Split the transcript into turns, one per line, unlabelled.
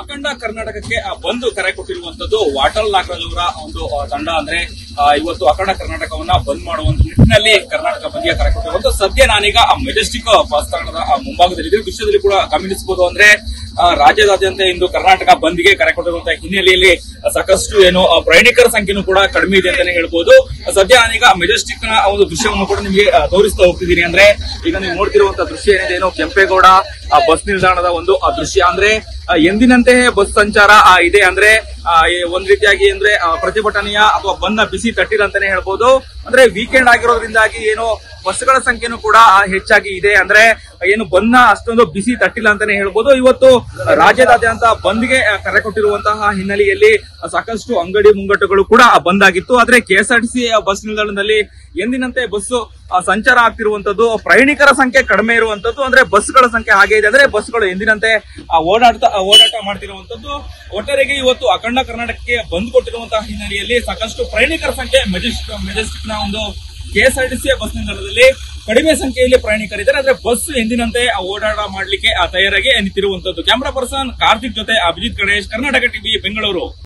ಅಖಂಡ ಕರ್ನಾಟಕಕ್ಕೆ ಬಂದ್ ಕರೆ ಕೊಟ್ಟಿರುವಂತದ್ದು ವಾಟರ್ ನಾಗರಾಜ್ ಅವರ ಒಂದು ತಂಡ. ಅಂದ್ರೆ ಇವತ್ತು ಅಖಂಡ ಕರ್ನಾಟಕವನ್ನ ಬಂದ್ ಮಾಡುವಂತ ನಿಟ್ಟಿನಲ್ಲಿ ಕರ್ನಾಟಕ ಬಂದ್ಗೆ ಕರೆ ಕೊಟ್ಟಿರುವಂತ. ಸದ್ಯ ನಾನೀಗ ಮೆಜೆಸ್ಟಿಕ್ ಬಸ್ ತಂಡದ ಮುಂಭಾಗದಲ್ಲಿ ದೃಶ್ಯದಲ್ಲಿ ಕೂಡ ಗಮನಿಸಬಹುದು. ಅಂದ್ರೆ ರಾಜ್ಯದಾದ್ಯಂತ ಇಂದು ಕರ್ನಾಟಕ ಬಂದ್ಗೆ ಕರೆ ಕೊಟ್ಟಿರುವಂತಹ ಹಿನ್ನೆಲೆಯಲ್ಲಿ ಸಾಕಷ್ಟು ಏನು ಪ್ರಯಾಣಿಕರ ಸಂಖ್ಯೆನೂ ಕೂಡ ಕಡಿಮೆ ಇದೆ ಅಂತಾನೆ ಹೇಳ್ಬೋದು. ಸದ್ಯ ನಾನೀಗ ಮೆಜೆಸ್ಟಿಕ್ ನ ಒಂದು ದೃಶ್ಯವನ್ನು ಕೂಡ ನಿಮಗೆ ತೋರಿಸ್ತಾ ಹೋಗ್ತಿದ್ದೀನಿ. ಅಂದ್ರೆ ಈಗ ನೀವು ನೋಡ್ತಿರುವಂತಹ ದೃಶ್ಯ ಏನಿದೆ ಏನೋ ಕೆಂಪೇಗೌಡ ಬಸ್ ನಿಲ್ದಾಣದ ಒಂದು ದೃಶ್ಯ. ಅಂದ್ರೆ ಎಂದಿನಂತೆ ಬಸ್ ಸಂಚಾರ ಇದೆ. ಅಂದ್ರೆ ಒಂದ್ ರೀತಿಯಾಗಿ ಅಂದ್ರೆ ಪ್ರತಿಭಟನೆಯ ಅಥವಾ ಬಂದ್ನ ಬಿಸಿ ತಟ್ಟಿಲ್ಲ ಅಂತಾನೆ ಹೇಳ್ಬೋದು. ಅಂದ್ರೆ ವೀಕೆಂಡ್ ಆಗಿರೋದ್ರಿಂದಾಗಿ ಏನು ಬಸ್ಗಳ ಸಂಖ್ಯೆನೂ ಕೂಡ ಹೆಚ್ಚಾಗಿ ಇದೆ. ಅಂದ್ರೆ ಏನು ಬಂದ್ನ ಅಷ್ಟೊಂದು ಬಿಸಿ ತಟ್ಟಿಲ್ಲ ಅಂತಾನೆ ಹೇಳ್ಬೋದು. ಇವತ್ತು ರಾಜ್ಯದಾದ್ಯಂತ ಬಂದ್ಗೆ ಕರೆ ಕೊಟ್ಟಿರುವಂತಹ ಹಿನ್ನೆಲೆಯಲ್ಲಿ ಸಾಕಷ್ಟು ಅಂಗಡಿ ಮುಂಗಟ್ಟುಗಳು ಕೂಡ ಬಂದ್ ಆಗಿತ್ತು. ಆದ್ರೆ ಕೆಎಸ್ಆರ್ಟಿಸಿ ಬಸ್ ನಿಲ್ದಾಣದಲ್ಲಿ ಎಂದಿನಂತೆ ಬಸ್ ಸಂಚಾರ ಆಗ್ತಿರುವಂತದ್ದು, ಪ್ರಯಾಣಿಕರ ಸಂಖ್ಯೆ ಕಡಿಮೆ ಇರುವಂತದ್ದು. ಅಂದ್ರೆ ಬಸ್ಗಳ ಸಂಖ್ಯೆ ಹಾಗೆ ಇದೆ. ಅಂದ್ರೆ ಬಸ್ಗಳು ಎಂದಿನಂತೆ ಓಡಾಟ ಮಾಡ್ತಿರುವಂತದ್ದು. ಒಟ್ಟಾರೆಗೆ ಇವತ್ತು ಅಖಂಡ ಕರ್ನಾಟಕಕ್ಕೆ ಬಂದ್ ಕೊಟ್ಟಿರುವಂತಹ ಹಿನ್ನೆಲೆಯಲ್ಲಿ ಸಾಕಷ್ಟು ಪ್ರಯಾಣಿಕರ ಸಂಖ್ಯೆ ಮೆಜೆಸ್ಟಿಕ್ ನ ಒಂದು ಕೆಎಸ್ಆರ್ಟಿಸಿ ಬಸ್ ನಿಲ್ದಾಣದಲ್ಲಿ ಕಡಿಮೆ ಸಂಖ್ಯೆಯಲ್ಲಿ ಪ್ರಯಾಣಿಕರಿದ್ದಾರೆ. ಆದ್ರೆ ಬಸ್ ಎಂದಿನಂತೆ ಓಡಾಟ ಮಾಡ್ಲಿಕ್ಕೆ ತಯಾರಾಗಿ ನಿಂತಿರುವಂತದ್ದು. ಕ್ಯಾಮರಾ ಪರ್ಸನ್ ಕಾರ್ತಿಕ್ ಜೊತೆ ಅಭಿಜಿತ್ ಗಣೇಶ್, ಕರ್ನಾಟಕ ಟಿವಿ, ಬೆಂಗಳೂರು.